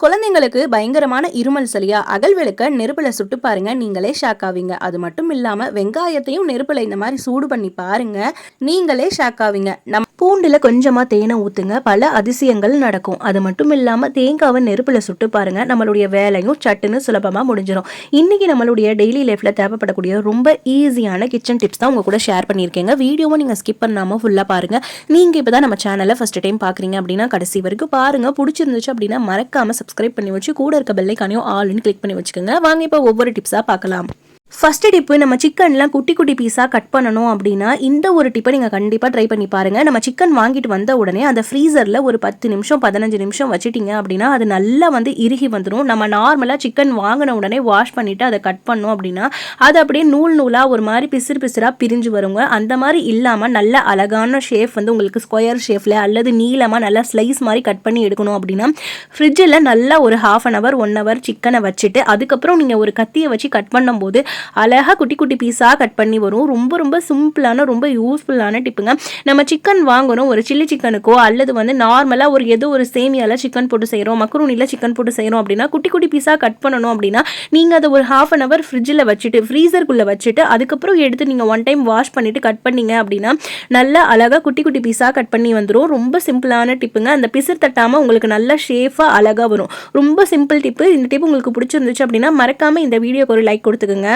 குழந்தைங்களுக்கு பயங்கரமான இருமல் சளியா அகல் விளக்க நெருப்புல சுட்டு பாருங்க, நீங்களே ஷாக் ஆவீங்க. அது மட்டும் இல்லாம வெங்காயத்தையும் நெருப்புல இந்த மாதிரி சூடு பண்ணி பாருங்க, நீங்களே ஷாக் ஆவீங்க. நம்ம பூண்டுல கொஞ்சமா தேனை ஊத்துங்க, பல அதிசயங்கள் நடக்கும். அது மட்டும் இல்லாம தேங்காவை நெருப்புல சுட்டு பாருங்க, நம்மளுடைய வேலையும் சட்டுன்னு சுலபமா முடிஞ்சிடும். இன்னைக்கு நம்மளுடைய டெய்லி லைஃப்ல தேவைப்படக்கூடிய ரொம்ப ஈஸியான கிச்சன் டிப்ஸ் தான் உங்க கூட ஷேர் பண்ணியிருக்கேங்க. வீடியோவும் நீங்க ஸ்கிப் பண்ணாம ஃபுல்லா பாருங்க. நீங்க இப்பதான் நம்ம சேனலை ஃபர்ஸ்ட் டைம் பாக்குறீங்க அப்படின்னா கடைசி வரைக்கும் பாருங்க. பிடிச்சிருந்துச்சு அப்படின்னா மறக்காம சப்ஸ்கிரைப் பண்ணி வச்சு கூட இருக்க பெல் ஐகானையும் ஆல்னு கிளிக் பண்ணி வச்சுக்கோங்க. வாங்க இப்போ ஒவ்வொரு டிப்ஸா பார்க்கலாம். ஃபர்ஸ்ட் டிப்பு, நம்ம சிக்கன்லாம் குட்டி குட்டி பீஸாக கட் பண்ணணும் அப்படின்னா இந்த ஒரு டிப்பை நீங்கள் கண்டிப்பாக ட்ரை பண்ணி பாருங்கள். நம்ம சிக்கன் வாங்கிட்டு வந்த உடனே அந்த ஃப்ரீசரில் ஒரு 10 நிமிஷம் 15 நிமிஷம் வச்சுட்டிங்க அப்படின்னா அது நல்லா இறுகி வந்துடும். நம்ம நார்மலாக சிக்கன் வாங்கின உடனே வாஷ் பண்ணிவிட்டு அதை கட் பண்ணோம் அப்படின்னா அது அப்படியே நூல் நூலாக ஒரு மாதிரி பிசிறு பிசிறாக பிரிஞ்சு வருங்க. அந்த மாதிரி இல்லாமல் நல்ல அழகான ஷேப் உங்களுக்கு ஸ்கொயர் ஷேப்பில் அல்லது நீளமாக நல்லா ஸ்லைஸ் மாதிரி கட் பண்ணி எடுக்கணும் அப்படின்னா ஃப்ரிட்ஜில் நல்லா ஒரு ½ அன் ஹவர் 1 ஹவர் சிக்கனை வச்சுட்டு அதுக்கப்புறம் நீங்கள் ஒரு கத்தியை வச்சு கட் பண்ணும்போது அழகா குட்டி குட்டி பீஸாக கட் பண்ணி வரும். ரொம்ப ரொம்ப சிம்பிளான ரொம்ப யூஸ்ஃபுல்லான டிப்புங்க. நம்ம சிக்கன் வாங்கணும், ஒரு சில்லி சிக்கனுக்கோ அல்லது நார்மலாக ஏதோ ஒரு சேமியால சிக்கன் போட்டு செய்கிறோம், மக்ரூனியில் சிக்கன் போட்டு செய்கிறோம் அப்படின்னா குட்டி குட்டி பீஸாக கட் பண்ணணும் அப்படின்னா நீங்கள் அதை ஒரு ½ அன் ஹவர் ஃப்ரிட்ஜில் வச்சுட்டு ஃப்ரீசருக்குள்ளே வச்சுட்டு அதுக்கப்புறம் எடுத்து நீங்கள் 1 டைம் வாஷ் பண்ணிவிட்டு கட் பண்ணீங்க அப்படின்னா நல்லா அழகாக குட்டி குட்டி பீஸாக கட் பண்ணி வந்துடும். ரொம்ப சிம்பிளான டிப்புங்க. அந்த பிசிறு தட்டாமல் உங்களுக்கு நல்ல ஷேஃபாக அழகாக வரும். ரொம்ப சிம்பிள் டிப்பு. இந்த டிப்பு உங்களுக்கு பிடிச்சிருந்துச்சு அப்படின்னா மறக்காமல் இந்த வீடியோக்கு ஒரு லைக் கொடுத்துக்குங்க.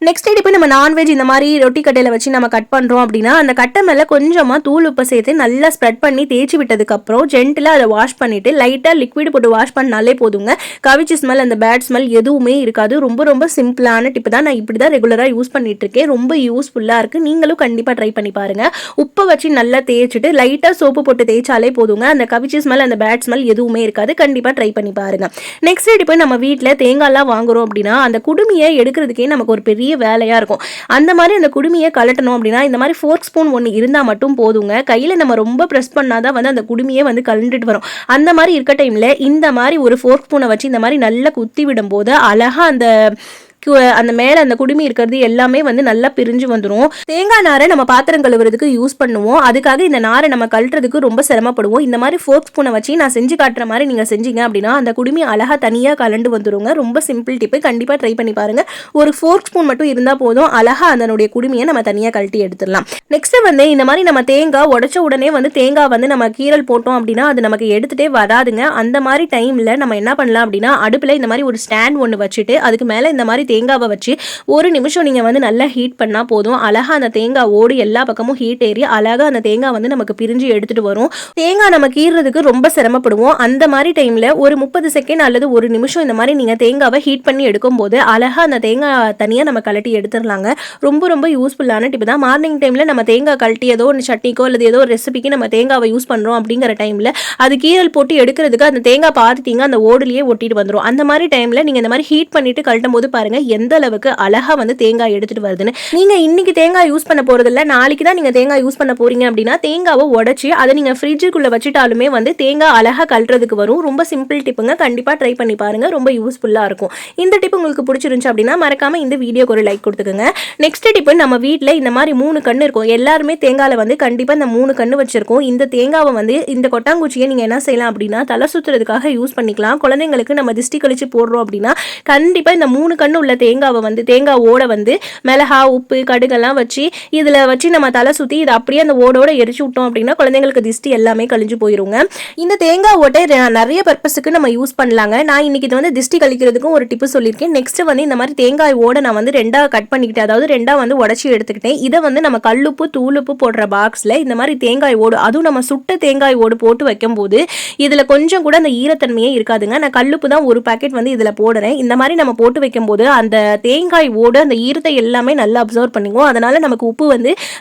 நெக்ஸ்ட் இப்போ நம்ம நான்வெஜ் இந்த மாதிரி ரொட்டி கட்டையில் வச்சு நம்ம கட் பண்ணுறோம் அப்படின்னா அந்த கட்டை மேலே கொஞ்சமாக தூள் உப்பை சேர்த்து நல்லா ஸ்ப்ரெட் பண்ணி தேய்ச்சி விட்டதுக்கப்புறம் ஜென்டிலாக அதை வாஷ் பண்ணிவிட்டு லைட்டாக லிக்விட் போட்டு வாஷ் பண்ணாலே போதுங்க. கவிச்சி ஸ்மெல் அந்த பேட் ஸ்மெல் எதுவுமே இருக்காது. ரொம்ப ரொம்ப சிம்பிளான டிப்பு தான். நான் இப்படி தான் ரெகுலராக யூஸ் பண்ணிட்டு இருக்கேன். ரொம்ப யூஸ்ஃபுல்லாக இருக்குது. நீங்களும் கண்டிப்பாக ட்ரை பண்ணி பாருங்கள். உப்பை வச்சு நல்லா தேய்ச்சிட்டு லைட்டாக சோப்பு போட்டு தேய்ச்சாலே போதுங்க. அந்த கவிச்சி ஸ்மெல் அந்த பேட் ஸ்மெல் எதுவுமே இருக்காது. கண்டிப்பாக ட்ரை பண்ணி பாருங்கள். நெக்ஸ்ட் இப்போ நம்ம வீட்டில் தேங்காய்லாம் வாங்குறோம் அப்படின்னா அந்த குடுமையை எடுக்கிறதுக்கே நமக்கு ஒரு பெரிய வேலையா இருக்கும். அந்த மாதிரி அந்த குடுமையை கலட்டணும் அப்படின்னா இந்த மாதிரி ஃபோர்க் ஸ்பூன் ஒன்று இருந்தால் மட்டும் போதுங்க. கையில் நம்ம ரொம்ப ப்ரெஸ் பண்ணாதான் அந்த குடுமையை கலண்டுட்டு வரும். அந்த மாதிரி இருக்க டைமில் இந்த மாதிரி ஒரு ஃபோர்க் ஸ்பூனை வச்சு இந்த மாதிரி நல்லா குத்தி விடும் போது அழகா அந்த மேலே அந்த குடுமி இருக்கிறது எல்லாமே நல்லா பிரிஞ்சு வந்துடும். தேங்காய் நாரை நம்ம பாத்திரம் கழுவுறதுக்கு யூஸ் பண்ணுவோம். அதுக்காக இந்த நாரை நம்ம கழட்டுறதுக்கு ரொம்ப சிரமப்படுவோம். இந்த மாதிரி ஃபோர்க் ஸ்பூனை வச்சு நான் செஞ்சு காட்டுற மாதிரி நீங்கள் செஞ்சீங்க அப்படின்னா அந்த குடுமி அழகாக தனியாக கலண்டு வந்துடுங்க. ரொம்ப சிம்பிள் டிப்பு. கண்டிப்பாக ட்ரை பண்ணி பாருங்க. ஒரு ஃபோர்க் ஸ்பூன் மட்டும் இருந்தால் போதும். அழகாக அதனுடைய குடுமையை நம்ம தனியாக கழட்டி எடுத்துடலாம். நெக்ஸ்ட் இந்த மாதிரி நம்ம தேங்காய் உடைச்ச உடனே தேங்காய் நம்ம கீரல் போட்டோம் அப்படின்னா அது நமக்கு எடுத்துகிட்டே வராதுங்க. அந்த மாதிரி டைமில் நம்ம என்ன பண்ணலாம் அப்படின்னா அடுப்பில் இந்த மாதிரி ஒரு ஸ்டாண்ட் ஒன்று வச்சுட்டு அதுக்கு மேலே இந்த மாதிரி தேங்காவை வச்சு 1 நிமிஷம் நீங்கள் நல்லா ஹீட் பண்ணால் போதும். அழகா அந்த தேங்காய் ஓடு எல்லா பக்கமும் ஹீட் ஏறி அழகா அந்த தேங்காய் நமக்கு பிரிஞ்சு எடுத்துட்டு வரும். தேங்காய் நம்ம கீறதுக்கு ரொம்ப சிரமப்படுவோம். அந்த மாதிரி டைம்ல ஒரு 30 செகண்ட் அல்லது 1 நிமிஷம் இந்த மாதிரி நீங்க தேங்காவை ஹீட் பண்ணி எடுக்கும் போது அழகா அந்த தேங்காய் தனியா நம்ம கலட்டி எடுத்துடலாங்க. ரொம்ப ரொம்ப யூஸ்ஃபுல்லான டிப் தான். மார்னிங் டைம்ல நம்ம தேங்காய் கழட்டி ஏதோ ஒரு சட்னிக்கோ அல்லது ஏதோ ஒரு ரெசிபிக்கு நம்ம தேங்காவை யூஸ் பண்றோம் அப்படிங்கிற டைம்ல அது கீரல் போட்டு எடுக்கிறதுக்கு அந்த தேங்காய் பாத்துட்டீங்க அந்த ஓடுலயே ஒட்டிட்டு வந்துடும். அந்த மாதிரி டைம்ல நீங்க இந்த மாதிரி ஹீட் பண்ணிட்டு கழட்டும் போது பாருங்க எந்த அளவுக்கு அழகா தேங்காய் எடுத்துட்டு வருதுன்னு. நீங்க இன்னைக்கு தேங்காய் யூஸ் பண்ண போறது இல்ல, நாளைக்கு தான் நீங்க தேங்காய் யூஸ் பண்ண போறீங்க அப்படின்னா தேங்காவை உடைச்சு அதை நீங்க ஃப்ரிட்ஜுக்குள்ள வச்சுட்டாலுமே தேங்காய் அழகா கழட்டுறதுக்கு வரும். ரொம்ப சிம்பிள் டிப்புங்க. கண்டிப்பா ட்ரை பண்ணி பாருங்க. ரொம்ப யூஸ்ஃபுல்லா இருக்கும். இந்த டிப் உங்களுக்கு பிடிச்சிருந்துச்சு அப்படின்னா மறக்காம இந்த வீடியோக்கு ஒரு லைக் கொடுத்துக்கோங்க. நெக்ஸ்ட் டிப், நம்ம வீட்ல இந்த மாதிரி 3 கண்ணு இருக்கும். எல்லாருமே தேங்காயில கண்டிப்பா இந்த 3 கண்ணு வச்சிருக்கோம். இந்த தேங்காவை இந்த கொட்டாங்குச்சியை நீங்க என்ன செய்யலாம் அப்படின்னா தலை சுத்துறதுக்காக யூஸ் பண்ணிக்கலாம். குழந்தைங்களுக்கு நம்ம திஷ்டி கழிச்சு போடுறோம் அப்படின்னா கண்டிப்பா இந்த 3 கண்ணு உள்ள தேங்காவை தேங்காய் ஓட மிளகா உப்பு கடுகெல்லாம் வச்சு இதுல வச்சு நம்ம தலை சுத்தி இதை அப்படியே அந்த ஓடோட எரிச்சு விட்டோம் அப்படின்னா குழந்தைங்களுக்கு திஷ்டி எல்லாமே கழிஞ்சு போயிருங்க. இந்த தேங்காய் ஓட்டை நிறைய பர்பஸுக்கு நம்ம யூஸ் பண்ணலாங்க. நான் இன்னைக்கு இது திஷ்டி கழிக்கிறதுக்கும் ஒரு டிப்பு சொல்லியிருக்கேன். நெக்ஸ்ட் இந்த மாதிரி தேங்காய் ஓட நான் 2ஆ கட் பண்ணிக்கிட்டேன். அதாவது 2ஆ உடச்சி எடுத்துக்கிட்டேன். இதை நம்ம கல்லுப்பு தூளுப்பு போடுற பாக்ஸ்ல இந்த மாதிரி தேங்காய் ஓடு, அதுவும் நம்ம சுட்ட தேங்காய் ஓடு போட்டு வைக்கும் போது இதுல கொஞ்சம் கூட அந்த ஈரத்தன்மையே இருக்காதுங்க. நான் கல்லுப்பு தான் ஒரு பாக்கெட் இதுல போடுறேன். இந்த மாதிரி நம்ம போட்டு வைக்கும் போது அந்த தேங்காய் ஓடு அந்த ஈரத்தை எல்லாமே நல்லா அப்சர்வ் பண்ணிக்குவோம். அதனால நமக்கு உப்பு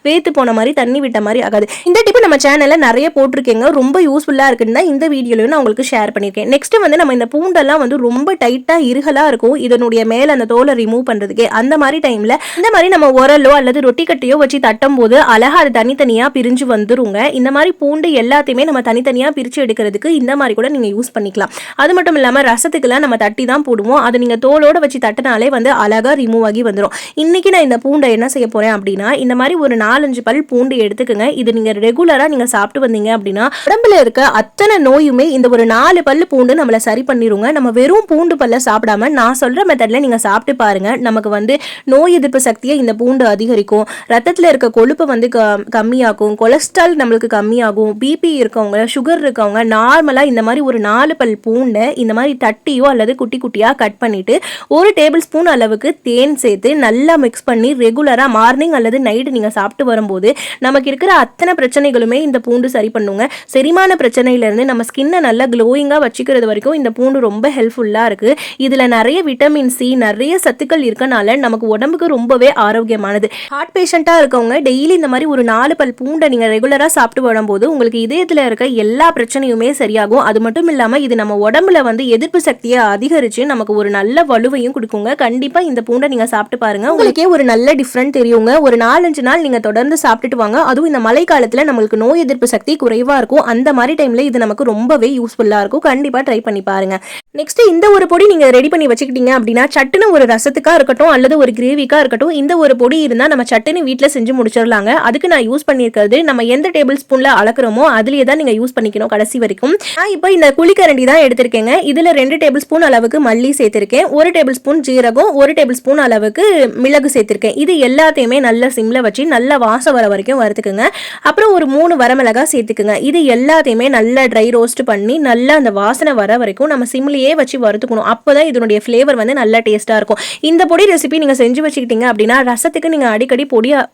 வேத்து போன மாதிரி தண்ணி விட்ட மாதிரி ஆகாது. இந்த டிப் நம்ம சேனல்ல நிறைய போட்டிருக்கேங்க. ரொம்ப யூஸ்ஃபுல்லா இருக்குன்னு தான் இந்த வீடியோலயும் நான் உங்களுக்கு ஷேர் பண்ணிருக்கேன். நெக்ஸ்ட் நம்ம இந்த பூண்டெல்லாம் ரொம்ப டைட்டா இருகலா இருக்கும். இதனுடைய மேல அந்த தோலை ரிமூவ் பண்றதுக்கு அந்த மாதிரி டைம்ல இந்த மாதிரி நம்ம உரலோ அல்லது ரொட்டி கட்டையோ வச்சு தட்டும் போது அழகா அது தனித்தனியா பிரிஞ்சு வந்துருங்க. இந்த மாதிரி பூண்டு எல்லாத்தையுமே நம்ம தனித்தனியா பிரிச்சு எடுக்கிறதுக்கு இந்த மாதிரி கூட நீங்க யூஸ் பண்ணிக்கலாம். அது மட்டும் இல்லாம ரசத்துக்குலாம் நம்ம தட்டி தான் போடுவோம். அதை நீங்க தோலோட வச்சு தட்டினாலே தேய்ச்சாலே வந்து அழகா ரிமூவ் ஆகி வந்துடும். இன்னைக்கு நான் இந்த பூண்டை என்ன செய்ய போறேன் அப்படின்னா, இந்த மாதிரி ஒரு 4-5 பல் பூண்டு எடுத்துக்கங்க. இது நீங்க ரெகுலரா நீங்க சாப்பிட்டு வந்தீங்க அப்படின்னா உடம்புல இருக்க அத்தனை நோயுமே இந்த ஒரு 4 பல்லு பூண்டு நம்மள சரி பண்ணிருங்க. நம்ம வெறும் பூண்டு பல்ல சாப்பிடாம நான் சொல்ற மெத்தட்ல நீங்க சாப்பிட்டு பாருங்க. நமக்கு வந்து நோய் எதிர்ப்பு சக்தியை இந்த பூண்டு அதிகரிக்கும், ரத்தத்துல இருக்க கொழுப்பை வந்து கம்மியாகும், கொலஸ்ட்ரால் நம்மளுக்கு கம்மியாகும், பிபி இருக்கவங்க, சுகர் இருக்கவங்க நார்மலா இந்த மாதிரி ஒரு 4 பல் பூண்டை இந்த மாதிரி தட்டியோ அல்லது குட்டி குட்டியா கட் பண்ணிட்டு 1 டேபிள் ஸ்பூன் அளவுக்கு தேன் சேர்த்து நல்லா மிக்ஸ் பண்ணி ரெகுலரா மார்னிங் அல்லது நைட் நீங்க சாப்பிட்டு வரும்போது நமக்கு இருக்கிற அத்தனை பிரச்சனைகளுமே இந்த பூண்டு சரி பண்ணுங்க. செரிமான பிரச்சனையில இருந்து நம்ம ஸ்கின்னை நல்லா க்ளோயிங்கா வச்சுக்கிறது வரைக்கும் இந்த பூண்டு ரொம்ப ஹெல்ப்ஃபுல்லா இருக்கு. இதுல நிறைய விட்டமின் சி, நிறைய சத்துக்கள் இருக்கனால நமக்கு உடம்புக்கு ரொம்பவே ஆரோக்கியமானது. ஹார்ட் பேஷண்டா இருக்கவங்க டெய்லி இந்த மாதிரி ஒரு 4 பல் பூண்டை நீங்க ரெகுலரா சாப்பிட்டு வரும்போது உங்களுக்கு இதயத்துல இருக்க எல்லா பிரச்சனையுமே சரியாகும். அது மட்டும் இல்லாம இது நம்ம உடம்புல வந்து எதிர்ப்பு சக்தியை அதிகரிச்சு நமக்கு ஒரு நல்ல வலுவையும் கொடுக்குங்க. கண்டிப்பா இந்த பூண்டை நீங்க சாப்பிட்டு பாருங்க, உங்களுக்கே ஒரு நல்ல டிஃபரண்ட் தெரியுங்க. ஒரு 4-5 நாள் நீங்க தொடர்ந்து சாப்பிட்டுட்டு வாங்க. அதுவும் இந்த மழை காலத்துல நம்மளுக்கு நோய் எதிர்ப்பு சக்தி குறைவா இருக்கும். அந்த மாதிரி டைம்ல இது நமக்கு ரொம்பவே யூஸ்ஃபுல்லா இருக்கும். கண்டிப்பா ட்ரை பண்ணி பாருங்க. நெக்ஸ்ட் இந்த ஒரு பொடி நீங்க ரெடி பண்ணி வச்சுக்கிட்டீங்க அப்படின்னா சட்டுன்னு ஒரு ரசத்துக்கா இருக்கட்டும் அல்லது ஒரு கிரேவிக்கா இருக்கட்டும், இந்த ஒரு பொடி இருந்தா நம்ம சட்டுன்னு வீட்டுல செஞ்சு முடிச்சிடலாங்க. அதுக்கு நான் யூஸ் பண்ணியிருக்கிறது நம்ம எந்த டேபிள் ஸ்பூன்ல அளக்குறோமோ அதுலயே தான் நீங்க யூஸ் பண்ணிக்கணும் கடைசி வரைக்கும். நான் இப்போ இந்த குழிக்கரண்டி தான் எடுத்திருக்கேங்க. இதுல 2 டேபிள் ஸ்பூன் அளவுக்கு மல்லி சேர்த்திருக்கேன், 1 டேபிள் ஸ்பூன் ஜீரகம், 1 டேபிள் ஸ்பூன் அளவுக்கு மிளகு சேர்த்திருக்கேன். இது எல்லாத்தையுமே நல்ல சிம்ல வச்சு நல்ல வாசம் வர வரைக்கும் வறுத்துக்குங்க. அப்புறம் ஒரு 3 வரமிளகாய் சேர்த்துக்குங்க. இது எல்லாத்தையுமே நல்லா ட்ரை ரோஸ்ட் பண்ணி நல்லா அந்த வாசனை வர வரைக்கும் நம்ம சிம்லயே வச்சு வறுத்துக்கணும். அப்பதான் இதனுடைய ஃப்ளேவர் வந்து நல்ல டேஸ்டா இருக்கும். இந்த பொடி ரெசிபி நீங்க செஞ்சு வச்சுக்கிட்டீங்க அப்படின்னா ரசத்துக்கு நீங்க அடிக்கடி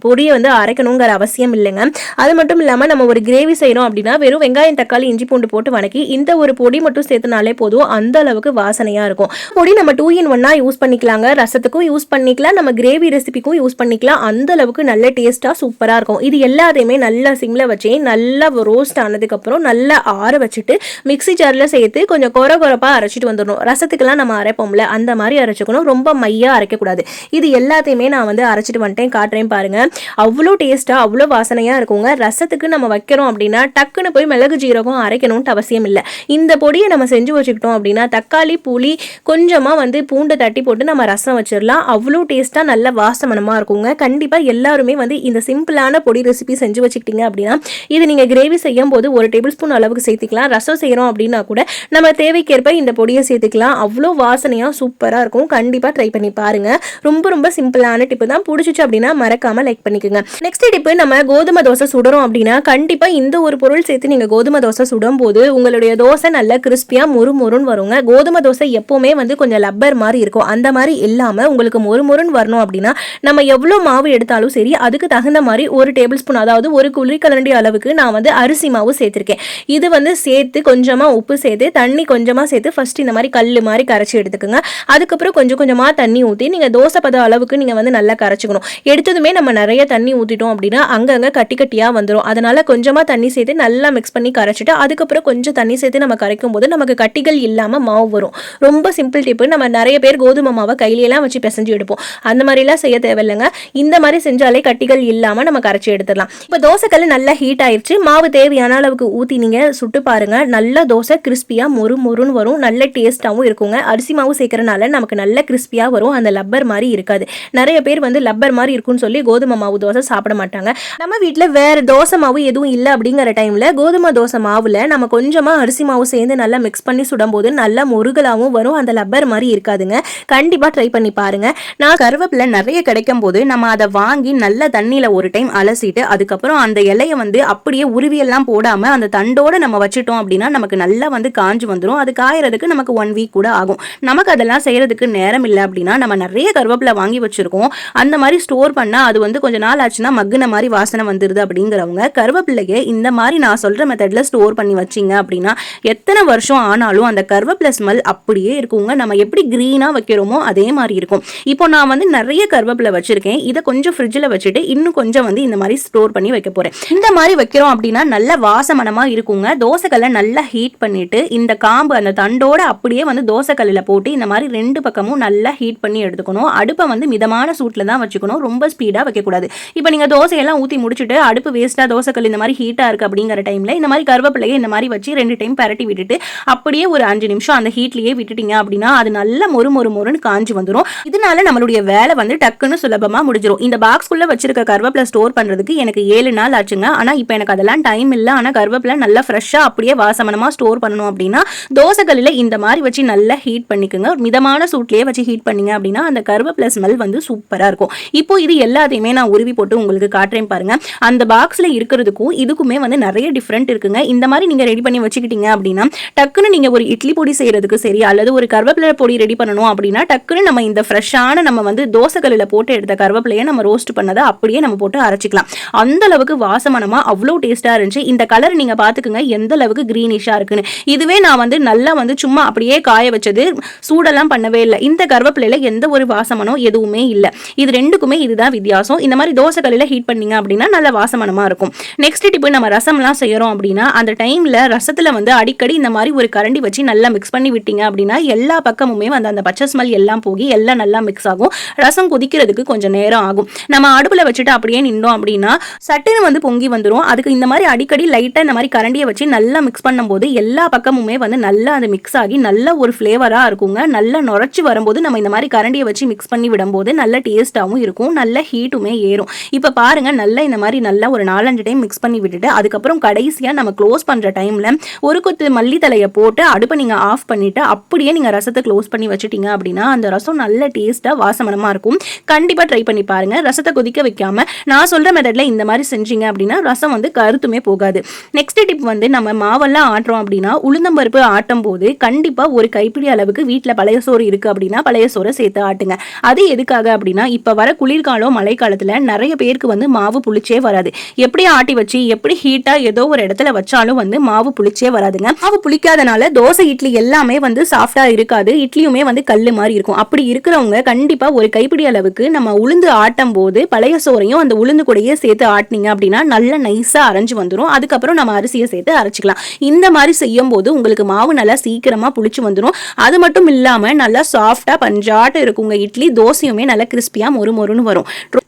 பொடியை வந்து அரைக்கணுங்கிற அவசியம் இல்லைங்க. அது மட்டும் இல்லாம நம்ம ஒரு கிரேவி செய்யறோம் அப்படின்னா வெறும் வெங்காயம், தக்காளி, இஞ்சி பூண்டு போட்டு வணக்கி இந்த ஒரு பொடி மட்டும் சேர்த்துனாலே போதும், அந்த அளவுக்கு வாசனையா இருக்கும். பொடி நம்ம 2 in 1 யூஸ் பண்ணிக்கலாங்க. ரசத்துக்கும் யூஸ் பண்ணிக்கலாம், நம்ம கிரேவி ரெசிபிக்கும் யூஸ் பண்ணிக்கலாம். அந்த அளவுக்கு நல்ல டேஸ்டா சூப்பரா இருக்கும். இது எல்லாத்தையுமே நல்லா சிம்ல வச்சு நல்லா ரோஸ்ட் ஆனதுக்கு அப்புறம் நல்லா ஆற வச்சுட்டு மிக்ஸி ஜார்ல சேர்த்து கொஞ்சம் கொரகொரப்பா அரைச்சிட்டு வந்துடணும். ரசத்துக்கெல்லாம் நம்ம அரைப்போம்ல அந்த மாதிரி அரைச்சிக்கணும், ரொம்ப மையா அரைக்கக்கூடாது. இது எல்லாத்தையுமே நான் வந்து அரைச்சிட்டு வந்துட்டேன், காட்டுறேன் பாருங்க. அவ்வளோ டேஸ்டா அவ்வளோ வாசனையா இருக்குங்க. ரசத்துக்கு நம்ம வைக்கிறோம் அப்படின்னா டக்குன்னு போய் மிளகு ஜீரகம் அரைக்கணும்னு அவசியம் இல்லை. இந்த பொடியை நம்ம செஞ்சு வச்சுக்கிட்டோம் அப்படின்னா தக்காளி, புளி, கொஞ்சமா வந்து பூண்டு தட்டி போட்டு நம்ம ரசம் வச்சிடலாம். அவ்வளோ டேஸ்டா நல்ல வாசமனமா இருக்குங்க. கண்டிப்பா எல்லாருமே வந்து இந்த சிம்பிளான பொடி ரெசிபி செஞ்சு வச்சுக்கிட்டீங்க அப்படின்னா இது நீங்க கிரேவி செய்யும் போது 1 டேபிள் ஸ்பூன் அளவுக்கு சேர்த்துக்கலாம். ரசம் செய்யறோம் அப்படின்னா கூட நம்ம தேவைக்கேற்ப இந்த பொடியை சேர்த்துக்கலாம். அவ்வளோ வாசனையா சூப்பரா இருக்கும். கண்டிப்பா ட்ரை பண்ணி பாருங்க. ரொம்ப ரொம்ப சிம்பிளான டிப்பு தான். பிடிச்சிச்சு அப்படின்னா மறக்காம லைக் பண்ணிக்கோங்க. நெக்ஸ்ட் டிப்பு, நம்ம கோதுமை தோசை சுடுறோம் அப்படின்னா கண்டிப்பா இந்த ஒரு பொருள் சேர்த்து நீங்க கோதுமை தோசை சுடும் போது உங்களுடைய தோசை நல்ல கிறிஸ்பியா மொறுமொறுன்னு வருங்க. கோதுமை தோசை எப்பவுமே வந்து கொஞ்சம் லப்பர் மாதிரி இருக்கும். அந்த மாதிரி இல்லாம உங்களுக்கு மொறுமொறுன்னு வரணும் அப்படின்னா நம்ம எவ்வளோ மாவு எடுத்தாலும் சரி அதுக்கு தகுந்த மாதிரி 1 டேபிள் ஸ்பூன், அதாவது 1 குழிக்கரண்டி அளவுக்கு நான் வந்து அரிசி மாவு சேர்த்திருக்கேன். இது வந்து சேர்த்து கொஞ்சமா உப்பு சேர்த்து தண்ணி கொஞ்சமா சேர்த்து ஃபர்ஸ்ட் இந்த மாதிரி கல்லு மாதிரி கரைச்சி எடுத்துக்கோங்க. அதுக்கப்புறம் கொஞ்சம் கொஞ்சமா தண்ணி ஊற்றி நீங்க தோசை பத அளவுக்கு நீங்க வந்து நல்லா கரைச்சிக்கணும். எடுத்ததுமே நம்ம நிறைய தண்ணி ஊற்றிட்டோம் அப்படின்னா அங்கங்க கட்டி கட்டியா வந்துடும். அதனால கொஞ்சமா தண்ணி சேர்த்து நல்லா மிக்ஸ் பண்ணி கரைச்சிட்டு அதுக்கப்புறம் கொஞ்சம் தண்ணி சேர்த்து நம்ம கரைக்கும் போது நமக்கு கட்டிகள் இல்லாம மாவு வரும். ரொம்ப சிம்பிள் டிப்பு. நம்ம நிறைய பேர் கோதுமை மாவை கையிலெல்லாம் வச்சு பிசைஞ்சு எடுப்போம். அந்த மாதிரிலாம் செய்ய தேவையில்லைங்க. இந்த மாதிரி செஞ்சாலே கட்டிகள் இல்லாம நம்ம கரைச்சி எடுத்துடலாம். இப்போ தோசைக்கல் நல்லா ஹீட் ஆயிடுச்சு. மாவு தேவையான அளவுக்கு ஊற்றி நீங்க சுட்டு பாருங்க. நல்ல தோசை கிறிஸ்பியா மொறுன்னு வரும். நல்ல டேஸ்டாவும் இருக்குங்க. அரிசி மாவு சேர்க்கறனால நமக்கு நல்ல கிறிஸ்பியா வரும். அந்த லப்பர் மாதிரி இருக்காது. நிறைய பேர் வந்து லப்பர் மாதிரி இருக்குன்னு சொல்லி கோதுமை மாவு தோசை சாப்பிட மாட்டாங்க. நம்ம வீட்டுல வேற தோசை மாவு எதுவும் இல்லை அப்படிங்கிற டைம்ல கோதுமை தோசை மாவுல நம்ம கொஞ்சமா அரிசி மாவு சேர்ந்து நல்லா மிக்ஸ் பண்ணி சுடும்போது நல்லா முருகலாவும் வரும். அந்த லப்பர் மாதிரி இருக்காதுங்க. கண்டிப்பா ட்ரை பண்ணி பாருங்க. நான் கருவேப்பிலை நிறைய கிடைக்கும் போது நம்ம அதை வாங்கி நல்ல தண்ணியில ஒரு டைம் அலசிட்டு அதுக்கப்புறம் அந்த இலையை வந்து அப்படியே உருவியெல்லாம் போடாம அந்த தண்டோட நம்ம வச்சுட்டோம் அப்படின்னா நமக்கு நல்லா வந்து காஞ்சு வந்துடும். அது காயறதுக்கு நமக்கு 1 வீக் கூட ஆகும். நமக்கு அதெல்லாம் செய்யறதுக்கு நேரம் இல்லை அப்படின்னா நம்ம நிறைய கருவேப்பிலை வாங்கி வச்சிருக்கோம். அந்த மாதிரி ஸ்டோர் பண்ணா அது வந்து கொஞ்ச நாள் ஆச்சுன்னா மக்குன மாதிரி வாசனை வந்துருது அப்படிங்கிறவங்க கருவேப்பிலையை இந்த மாதிரி நான் சொல்ற மெத்தட்ல ஸ்டோர் பண்ணி வச்சிங்க அப்படின்னா எத்தனை வருஷம் ஆனாலும் அந்த கருவேப்பிலை ஸ்மெல் அப்படியே இருக்குங்க. நம்ம எப்படி கிரீனா வைக்கிறோமோ அதே மாதிரி இருக்கும். இப்போ நான் வந்து நிறைய கருவேப்பிலை வச்சிருக்கேன். இதை கொஞ்சம் ஃப்ரிட்ஜில் வச்சுட்டு இன்னும் கொஞ்சம் வந்து இந்த மாதிரி ஸ்டோர் பண்ணி வைக்க போறேன். இந்த மாதிரி வைக்கிறோம் அப்படின்னா நல்ல வாசமனமா இருக்குங்க. தோசைக்கல்ல நல்லா ஹீட் பண்ணிட்டு இந்த காம்பு அந்த தண்டோட அதோட அப்படியே வந்து தோசை கல்லில் போட்டு இந்த மாதிரி 2 பக்கமும் நல்லா ஹீட் பண்ணி எடுத்துக்கணும். அடுப்பை வந்து மிதமான சூட்டில் தான் வச்சுக்கணும், ரொம்ப ஸ்பீடாக வைக்கக்கூடாது. இப்போ நீங்கள் தோசையெல்லாம் ஊற்றி முடிச்சுட்டு அடுப்பு வேஸ்ட்டாக தோசைக்கல் இந்த மாதிரி ஹீட்டாக இருக்குது அப்படிங்கிற டைமில் இந்த மாதிரி கருவேப்பிலையை இந்த மாதிரி வச்சு 2 டைம் பரட்டி விட்டுட்டு அப்படியே ஒரு 5 நிமிஷம் அந்த ஹீட்லேயே விட்டுட்டீங்க அப்படின்னா அது நல்ல மொறுன்னு காஞ்சி வந்துடும். இதனால நம்மளுடைய வேலை வந்து டக்குன்னு சுலபமாக முடிஞ்சிடும். இந்த பாக்ஸ்குள்ளே வச்சிருக்க கருவேப்பிலை ஸ்டோர் பண்ணுறதுக்கு எனக்கு 7 நாள் ஆச்சுங்க. ஆனால் இப்போ எனக்கு அதெல்லாம் டைம் இல்லை. ஆனால் கருவேப்பிலை நல்லா ஃப்ரெஷ்ஷாக அப்படியே வாசமனமாக ஸ்டோர் பண்ணணும் அப்படின்னா தோசைக்கல்லில் இந்த மாதிரி வச்சு நல்லா ஹீட் பண்ணிக்கோங்க. மிதமான சூட்லேயே வச்சு ஹீட் பண்ணிங்க அப்படின்னா அந்த கருவேப்பிலை ஸ்மெல் வந்து சூப்பராக இருக்கும். இப்போ இது எல்லாத்தையுமே நான் உருவி போட்டு உங்களுக்கு காட்டுறேன் பாருங்க. அந்த பாக்ஸில் இருக்கிறதுக்கும் இதுக்குமே வந்து நிறைய டிஃப்ரெண்ட் இருக்குங்க. இந்த மாதிரி நீங்கள் ரெடி பண்ணி வச்சுக்கிட்டீங்க அப்படின்னா டக்குன்னு நீங்கள் ஒரு இட்லி பொடி செய்கிறதுக்கு சரி, அல்லது ஒரு கருவேப்பிலை பொடி ரெடி பண்ணணும் அப்படின்னா டக்குன்னு நம்ம இந்த ஃப்ரெஷ்ஷான நம்ம வந்து தோசைக்கல்லில் போட்டு எடுத்த கருவேப்பிலையை நம்ம ரோஸ்ட் பண்ணதை அப்படியே நம்ம போட்டு அரைச்சிக்கலாம். அந்த அளவுக்கு வாசமனமாக அவ்வளோ டேஸ்ட்டாக இருந்துச்சு. இந்த கலர் நீங்கள் பார்த்துக்குங்க எந்த அளவுக்கு க்ரீனிஷாக இருக்குன்னு. இதுவே நான் வந்து நல்லா வந்து சும்மா அப்படியே காய வச்சது, சூடெல்லாம் பண்ணவே இல்லை. இந்த கருவேப்பிலையில எந்த ஒரு வாசமனோ எதுவுமே இல்லை. இது ரெண்டுக்குமே இதுதான் வித்தியாசம். இந்த மாதிரி தோசைக்கல்லில் ஹீட் பண்ணீங்க அப்படின்னா நல்ல வாசமனமாக இருக்கும். நெக்ஸ்ட் டிப்பு, நம்ம ரசம்லாம் செய்கிறோம் அப்படின்னா அந்த டைமில் ரசத்தில் வந்து அடிக்கடி இந்த மாதிரி ஒரு கரண்டி வச்சு நல்லா மிக்ஸ் பண்ணி விட்டீங்க அப்படின்னா எல்லா பக்கமுமே வந்து அந்த பச்சை ஸ்மெல் எல்லாம் போகி எல்லாம் நல்லா மிக்ஸ் ஆகும். ரசம் கொதிக்கிறதுக்கு கொஞ்சம் நேரம் ஆகும். நம்ம அடுப்பில் வச்சுட்டு அப்படியே நின்றோம் அப்படின்னா சட்டுன்னு வந்து பொங்கி வந்துடும். அதுக்கு இந்த மாதிரி அடிக்கடி லைட்டாக இந்த மாதிரி கரண்டியை வச்சு நல்லா மிக்ஸ் பண்ணும்போது எல்லா பக்கமுமே வந்து நல்லா அது மிக்ஸ் ஆகி நல்ல ஒரு ஃப்ளேவராக இருக்குங்க. நல்லா நுரைச்சி வரும்போது நம்ம இந்த மாதிரி கரண்டியை வச்சு மிக்ஸ் பண்ணி விடும்போது நல்ல டேஸ்ட்டாகவும் இருக்கும், நல்ல ஹீட்டுமே ஏறும். இப்போ பாருங்க, நல்லா இந்த மாதிரி நல்லா ஒரு 4-5 டைம் மிக்ஸ் பண்ணி விட்டுட்டு அதுக்கப்புறம் கடைசியாக நம்ம க்ளோஸ் பண்ணுற டைமில் ஒரு கொத்து மல்லித்தலையை போட்டு அடுப்பை நீங்கள் ஆஃப் பண்ணிவிட்டு அப்படியே நீங்கள் ரசத்தை க்ளோஸ் பண்ணி வச்சுட்டீங்க அப்படின்னா அந்த ரசம் நல்ல டேஸ்ட்டாக வாசமனமாக இருக்கும். கண்டிப்பாக ட்ரை பண்ணி பாருங்கள். ரசத்தை கொதிக்க வைக்காமல் நான் சொல்கிற மெத்தடில் இந்த மாதிரி செஞ்சீங்க அப்படின்னா ரசம் வந்து கருத்துமே போகாது. நெக்ஸ்ட் டிப் வந்து, நம்ம மாவெல்லாம் ஆட்டுறோம் அப்படின்னா உளுந்தம்பருப்பு ஆட்டும் போது கண்டிப்பாக ஒரு கைப்பிடி அளவுக்கு வீட்டில் பழைய சோறு இருக்குது அப்படின்னா பழைய சோறை சேர்த்து ஆட்டுங்க. அது எதுக்காக அப்படின்னா இப்போ வர குளிர்காலம் மழைக்காலத்தில் நிறைய பேருக்கு வந்து மாவு புளிச்சே வராது. எப்படி ஆட்டி வச்சு எப்படி ஹீட்டாக ஏதோ ஒரு இடத்துல வச்சாலும் வந்து மாவு புளிச்சே வராதுங்க. மாவு புளிக்காதனால தோசை இட்லி எல்லாமே வந்து சாஃப்டாக இருக்காது, இட்லியுமே வந்து கல் மாதிரி இருக்கும். அப்படி இருக்கிறவங்க கண்டிப்பாக ஒரு கைப்பிடி அளவுக்கு நம்ம உளுந்து ஆட்டும் போது பழைய சோறையும் அந்த உளுந்து கூடயே சேர்த்து ஆட்டினீங்க அப்படின்னா நல்ல நைஸாக அரைஞ்சு வந்துடும். அதுக்கப்புறம் நம்ம அரிசியை சேர்த்து அரைச்சிக்கலாம். இந்த மாதிரி செய்யும் போது உங்களுக்கு மாவு நல்லா சீக்கிரமாக புளிச்சு வந்துடும். அது மட்டும் இல்லாமல் நல்லா சாஃப்டாக பஞ்சாட்டு இருக்குங்க. இட்லி தோசையுமே நல்லா கிறிஸ்பியாக மொறுன்னு வரும்.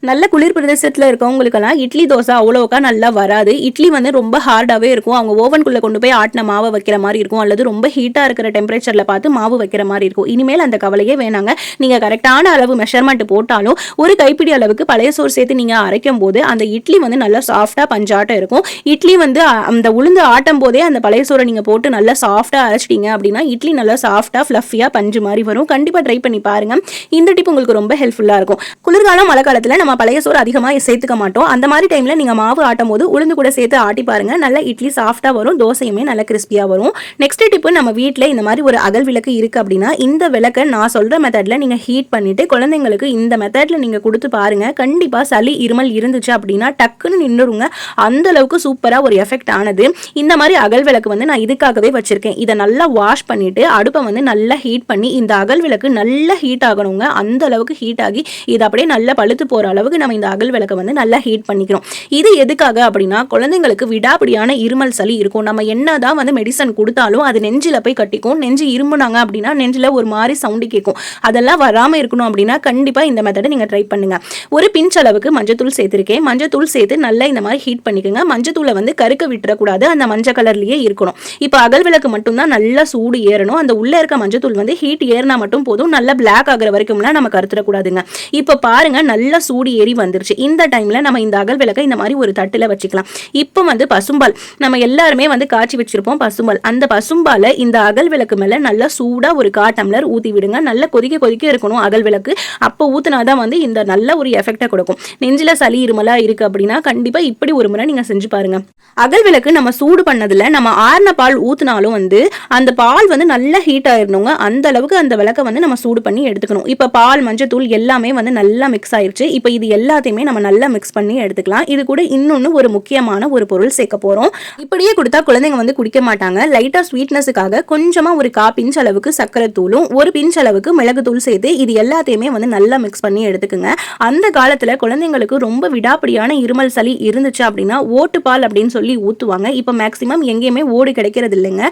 நல்ல குளிர் பிரதேசத்தில் இருக்கவங்களுக்கெல்லாம் இட்லி தோசை அவ்வளோக்கா நல்லா வராது. இட்லி வந்து ரொம்ப ஹார்டாகவே இருக்கும். அவங்க ஓவனுக்குள்ளே கொண்டு போய் ஆட்டின மாவை வைக்கிற மாதிரி இருக்கும், அல்லது ரொம்ப ஹீட்டாக இருக்கிற டெம்பரேச்சரில் பார்த்து மாவு வைக்கிற மாதிரி இருக்கும். இனிமேல் அந்த கவலையே வேணாங்க. நீங்கள் கரெக்டான அளவு மெஷர்மெண்ட் போட்டாலும் ஒரு கைப்பிடி அளவுக்கு பழைய சோறு சேர்த்து நீங்கள் அரைக்கும் போது அந்த இட்லி வந்து நல்லா சாஃப்டாக பஞ்சாட்டம் இருக்கும். இட்லி வந்து அந்த உளுந்து ஆட்டும் போதே அந்த பழைய சோறை நீங்கள் போட்டு நல்லா சாஃப்டாக அரைச்சிட்டீங்க அப்படின்னா இட்லி நல்லா சாஃப்டாக ஃப்ளஃபியாக பஞ்சு மாதிரி வரும். கண்டிப்பாக ட்ரை பண்ணி பாருங்க. இந்த டிப் உங்களுக்கு ரொம்ப ஹெல்ப்ஃபுல்லாக இருக்கும். குளிர்காலம் மழை காலத்தில் நம்ம பழைய சோறு அதிகமாக சேர்த்துக்க மாட்டோம். அந்த மாதிரி டைமில் நீங்கள் மாவு ஆட்டும் போது உளுந்து கூட சேர்த்து ஆட்டி பாருங்க. நல்லா இட்லி சாஃப்டாக வரும், தோசையுமே நல்லா கிறிஸ்பியாக வரும். நெக்ஸ்ட் டிப்பு, நம்ம வீட்டில் இந்த மாதிரி ஒரு அகல் விளக்கு இருக்குது அப்படின்னா இந்த விளக்கை நான் சொல்கிற மெத்தடில் நீங்கள் ஹீட் பண்ணிவிட்டு குழந்தைங்களுக்கு இந்த மெத்தடில் நீங்கள் கொடுத்து பாருங்கள். கண்டிப்பாக சளி இருமல் இருந்துச்சு அப்படின்னா டக்குன்னு நின்றுருங்க. அந்த அளவுக்கு சூப்பராக ஒரு எஃபெக்ட் ஆனது. இந்த மாதிரி அகல் விளக்கு வந்து நான் இதுக்காகவே வச்சிருக்கேன். இதை நல்லா வாஷ் பண்ணிட்டு அடுப்பை வந்து நல்லா ஹீட் பண்ணி இந்த அகல் விளக்கு நல்லா ஹீட் ஆகணுங்க. அந்த அளவுக்கு ஹீட் ஆகி இது அப்படியே நல்லா பழுத்து போகிற அளவுக்கு நம்ம இந்த அகல் விளக்கை வந்து நல்லா ஹீட் பண்ணிக்கிறோம். இது எதுக்காக அப்படின்னா குழந்தைங்களுக்கு விடாப்பிடியான இருமல் சளி இருக்கும். நம்ம என்னதான் வந்து மெடிசன் கொடுத்தாலும் அது நெஞ்சில் போய் கட்டிக்கும். நெஞ்சு இரும்புனாங்க அப்படின்னா நெஞ்சில் ஒரு மாதிரி சவுண்டு கேட்கும். அதெல்லாம் வராமல் இருக்கணும் அப்படின்னா கண்டிப்பாக இந்த மெத்தடை நீங்கள் ட்ரை பண்ணுங்க. ஒரு பிஞ்ச் அளவுக்கு மஞ்சத்தூள் சேர்த்துருக்கேன். மஞ்சத்தூள் சேர்த்து நல்லா இந்த மாதிரி ஹீட் பண்ணிக்கோங்க. மஞ்சத்தூளை வந்து கருக்க விட்டுறக்கூடாது, அந்த மஞ்சள் கலர்லேயே இருக்கணும். இப்போ அகல் விளக்கு மட்டும்தான் நல்லா சூடு ஏறணும். அந்த உள்ளே இருக்க மஞ்சத்தூள் வந்து ஹீட் ஏறினா மட்டும் போதும். நல்லா பிளாக் ஆகிற வரைக்கும்லாம் நம்ம கருத்துடக்கூடாதுங்க. இப்போ பாருங்க, நல்லா சூடு ஏறி வந்துருச்சு. இந்த டைமில் நம்ம இந்த அகல் விளக்கை இந்த மாதிரி ஒரு தட்டில் வச்சுக்கலாம். இப்போ வந்து பசும்பால் நம்ம எல்லாருமே வந்து காய்ச்சி வச்சிருப்போம் பசும்பால். அந்த பசும்பாலை இந்த அகல் விளக்கு மேலே நல்லா சூடாக ஒரு 1/4 டம்ளர் ஊற்றி விடுங்க. நல்லா கொதிக்க இருக்கணும் அகல் விளக்கு. அப்போ ஊற்றினாதான் வந்து இந்த நல்ல ஒரு எஃபெக்டை கொடுக்கும். நெஞ்சில் சளி இருமலாக இருக்குது அப்படின்னா கண்டிப்பாக இப்படி ஒரு முறை நீங்கள் செஞ்சு பாருங்க. அகல் விளக்கு நம்ம சூடு பண்ணதில் நம்ம ஆறின பால் ஊற்றினாலும் வந்து அந்த பால் வந்து நல்லா ஹீட் ஆயிடணுங்க. அந்த அளவுக்கு அந்த விளக்கை வந்து நம்ம சூடு பண்ணி எடுத்துக்கணும். இப்போ பால் மஞ்சத்தூள் எல்லாமே வந்து நல்லா மிக்ஸ் ஆயிடுச்சு. இப்போ இது எல்லாத்தையுமே நம்ம நல்லா மிக்ஸ் பண்ணி எடுத்துக்கலாம். இது கூட இன்னொன்று ஒரு முக்கியமான ஒரு பொருள் சேர்க்க போகிறோம். இப்படியே கொடுத்தா குழந்தைங்க வந்து குடிக்க மாட்டாங்க. லைட்டாக ஸ்வீட்னஸுக்காக கொஞ்சமாக ஒரு 1/4 பிஞ்ச் அளவுக்கு சர்க்கரை தூளும் 1 பிஞ்ச் அளவுக்கு மிளகு தூள் சேர்த்து இது எல்லாத்தையுமே வந்து நல்லா மிக்ஸ் பண்ணி எடுத்துக்குங்க. அந்த காலத்தில் குழந்தைங்களுக்கு ரொம்ப விடாப்பிடியான இருமல் சளி இருந்துச்சு அப்படின்னா ஓட்டுப்பால் அப்படின்னு சொல்லி ஊற்றுவாங்க. இப்போ மேக்ஸிமம் எங்கேயுமே ஓடு கிடைக்கிறது இல்லைங்க.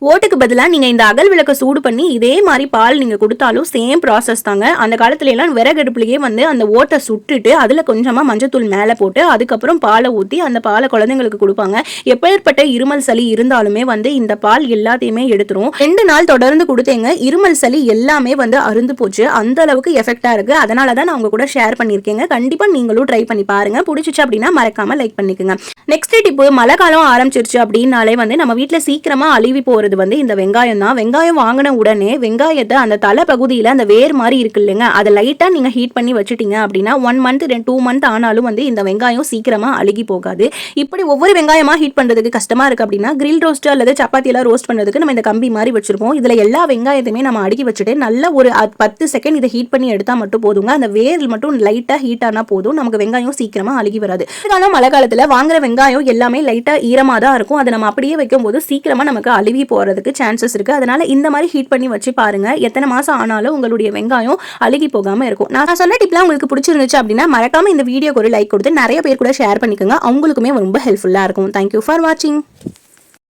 ஓட்டுக்கு பதிலாக நீங்கள் இந்த அகல் விளக்க சூடு பண்ணி இதே மாதிரி பால் நீங்க கொடுத்தாலும் சேம் ப்ராசஸ் தாங்க. அந்த காலத்துல எல்லாம் விறகடுப்புலயே வந்து அந்த ஓட்டை சுட்டுட்டு அதுல கொஞ்சமா மஞ்சத்தூள் மேல போட்டு அதுக்கப்புறம் பாலை ஊத்தி அந்த பாலை குழந்தைங்களுக்கு கொடுப்பாங்க. எப்பேற்பட்ட இருமல் சளி இருந்தாலுமே வந்து இந்த பால் எல்லாத்தையுமே எடுத்துரும். 2 நாள் தொடர்ந்து கொடுத்தேங்க, இருமல் சளி எல்லாமே வந்து அருந்து போச்சு. அந்த அளவுக்கு எஃபெக்டா இருக்கு. அதனாலதான் நான் உங்க கூட ஷேர் பண்ணிருக்கேங்க. கண்டிப்பா நீங்களும் ட்ரை பண்ணி பாருங்க. பிடிச்சிச்சு அப்படின்னா மறக்காம லைக் பண்ணிக்கோங்க. நெக்ஸ்ட் டிப், மழை காலம் ஆரம்பிச்சிருச்சு அப்படின்னாலே வந்து நம்ம வீட்டுல சீக்கிரமா அழுவி போறது வந்து இந்த வெங்காயம் தான். வெங்காயம் வாங்கின உடனே வெங்காயத்தை அந்த தலை பகுதியில அந்த வேர் மாதிரி இருக்கு இல்லைங்க, அதை லைட்டா நீங்க ஹீட் பண்ணி வச்சுட்டீங்க அப்படின்னா 1 மந்த் 2 மந்த் ஆனாலும் வந்து இந்த வெங்காயம் சீக்கிரமா அழுகி போகாது. இப்படி ஒவ்வொரு வெங்காயமா ஹீட் பண்றதுக்கு கஷ்டமா இருக்கு அப்படின்னா கிரில் ரோஸ்ட் அல்லது சப்பாத்தி எல்லாம் ரோஸ்ட் பண்றதுக்கு நம்ம இந்த கம்பி மாதிரி வச்சிருப்போம். இதுல எல்லா வெங்காயத்தையுமே நம்ம அடுக்கி வச்சுட்டு நல்ல ஒரு 10 செகண்ட் இதை ஹீட் பண்ணி எடுத்தா மட்டும் போதுங்க. அந்த வேர் மட்டும் லைட்டா ஹீட் ஆனா போதும், நமக்கு வெங்காயம் சீக்கிரமா அழுகி வராது. மழை காலத்துல வாங்குற வெங்காயம் எல்லாமே லைட்டா ஈரமா தான் இருக்கும். அதை நம்ம அப்படியே வைக்கும் போது சீக்கிரமா நமக்கு அழுவி போறதுக்கு சான்சஸ் இருக்கு. அதனால இந்த மாதிரி ஹீட் பண்ணி வச்சு பாருங்க, எத்தனை மாசம் ஆனாலும் உங்களுடைய வெங்காயம் அழுகி போகாம இருக்கும். நான் சொன்ன டிப்லாம் உங்களுக்கு பிடிச்சிருந்துச்சு அப்படின்னா மறக்காம இந்த வீடியோக்கு ஒரு லைக் கொடுத்து நிறைய பேர் கூட ஷேர் பண்ணிக்கோங்க. அவங்களுக்குமே ரொம்ப ஹெல்ப்ஃபுல்லா இருக்கும். தேங்க்யூ ஃபார் வாட்சிங்.